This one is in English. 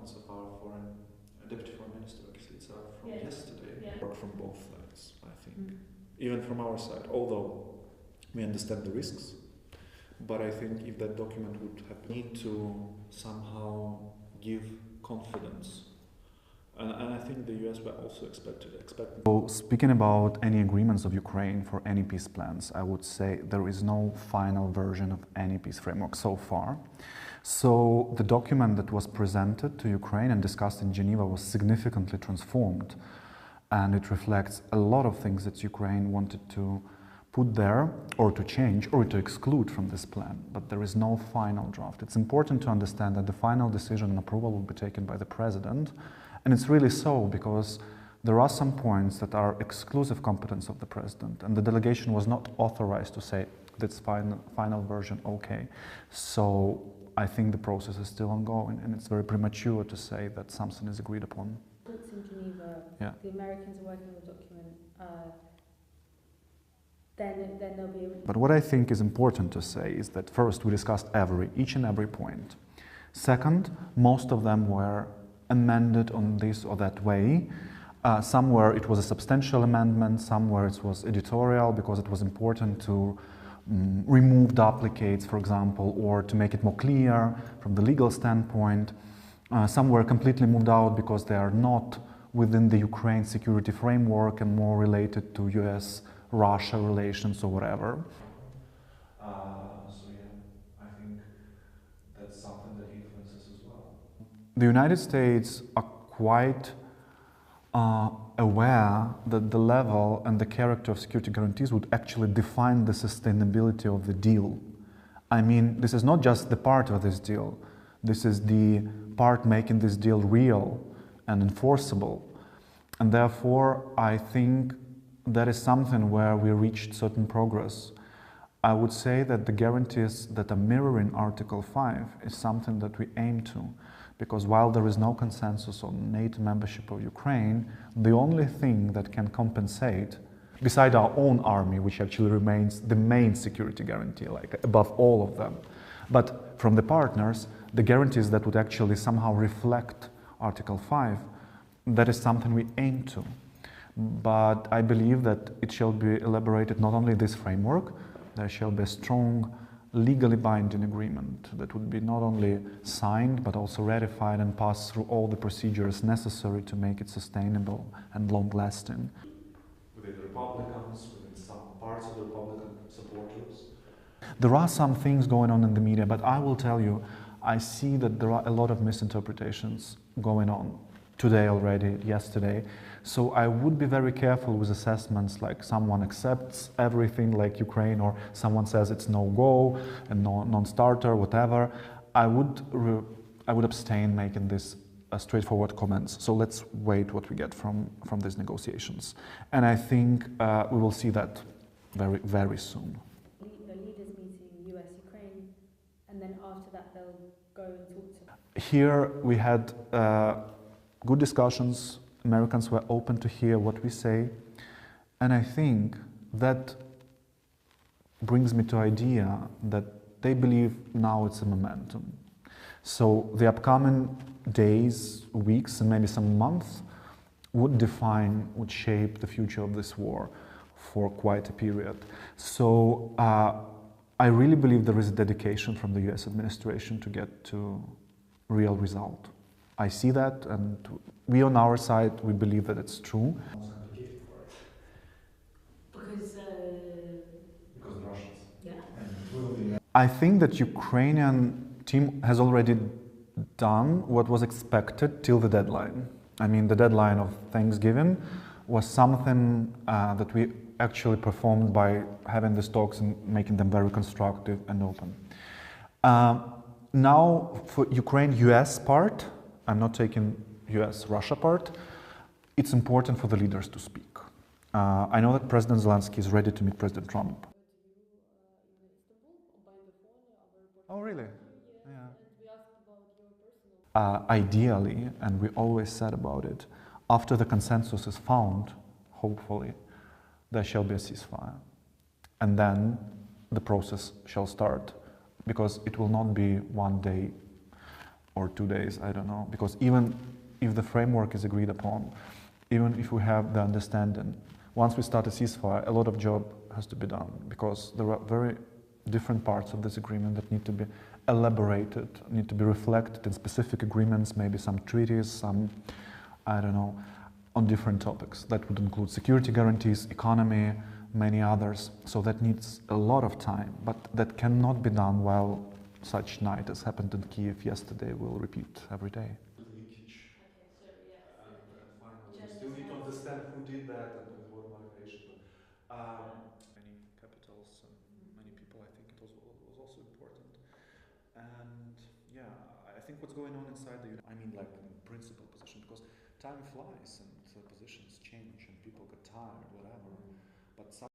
comments of our deputy foreign minister, Kyiv, from yesterday, work from both sides, I think. Even from our side, although we understand the risks, but I think if that document would have need to somehow give confidence, and I think the US were also expecting. So speaking about any agreements of Ukraine for any peace plans, I would say there is no final version of any peace framework so far. So the document that was presented to Ukraine and discussed in Geneva was significantly transformed, and it reflects a lot of things that Ukraine wanted to put there, or to change, or to exclude from this plan, but there is no final draft. It's important to understand that the final decision and approval will be taken by the president, and it's really so because there are some points that are exclusive competence of the president, and the delegation was not authorized to say that's final version okay. So I think the process is still ongoing, and it's very premature to say that something is agreed upon. Talks in Geneva, the Americans are working on the document, then there'll be a... But what I think is important to say is that first we discussed each and every point. Second, most of them were amended on this or that way. Somewhere it was a substantial amendment, somewhere it was editorial because it was important to remove duplicates, for example, or to make it more clear from the legal standpoint. Some were completely moved out because they are not within the Ukraine security framework and more related to US-Russia relations or whatever. So yeah, I think that's something that influences as well. The United States are quite aware that the level and the character of security guarantees would actually define the sustainability of the deal. I mean, this is not just the part of this deal. This is the part making this deal real and enforceable. And therefore, I think that is something where we reached certain progress. I would say that the guarantees that are mirroring Article 5 is something that we aim to. Because while there is no consensus on NATO membership of Ukraine, the only thing that can compensate, beside our own army, which actually remains the main security guarantee, like above all of them, but from the partners, the guarantees that would actually somehow reflect Article 5, that is something we aim to. But I believe that it shall be elaborated not only this framework, there shall be a strong legally binding agreement that would be not only signed but also ratified and pass through all the procedures necessary to make it sustainable and long-lasting. Within the Republicans, within some parts of the Republican supporters? There are some things going on in the media, but I will tell you, I see that there are a lot of misinterpretations going on today already, yesterday. So I would be very careful with assessments like someone accepts everything like Ukraine, or someone says it's no-go and non-starter, whatever. I would abstain making this straightforward comments. So let's wait what we get from these negotiations. And I think we will see that very, very soon. The leaders meeting US-Ukraine, and then after that they'll go and talk to... Here we had good discussions. Americans were open to hear what we say, and I think that brings me to the idea that they believe now it's a momentum. So the upcoming days, weeks, and maybe some months would shape the future of this war for quite a period. So I really believe there is a dedication from the US administration to get to real result. I see that, and we on our side, we believe that it's true. Because the Russians. Yeah. And it will be. I think that Ukrainian team has already done what was expected till the deadline. I mean, the deadline of Thanksgiving was something that we actually performed by having these talks and making them very constructive and open. Now, for Ukraine-US part, I'm not taking US-Russia part, it's important for the leaders to speak. I know that President Zelensky is ready to meet President Trump. Oh, really? Yeah. Ideally, and we always said about it, after the consensus is found, hopefully, there shall be a ceasefire. And then the process shall start, because it will not be one day. or 2 days, I don't know. Because even if the framework is agreed upon, even if we have the understanding, once we start a ceasefire, a lot of job has to be done, because there are very different parts of this agreement that need to be elaborated, need to be reflected in specific agreements, maybe some treaties, some, I don't know, on different topics. That would include security guarantees, economy, many others. So that needs a lot of time, but that cannot be done while such night as happened in Kyiv yesterday will repeat every day. Leakage. Okay, so yeah. And finally, we still need to understand who did that and with what motivation. But many capitals and many people, I think it was also important. And yeah, I think what's going on inside the, I mean, like in principal position, because time flies and positions change and people get tired, whatever. But some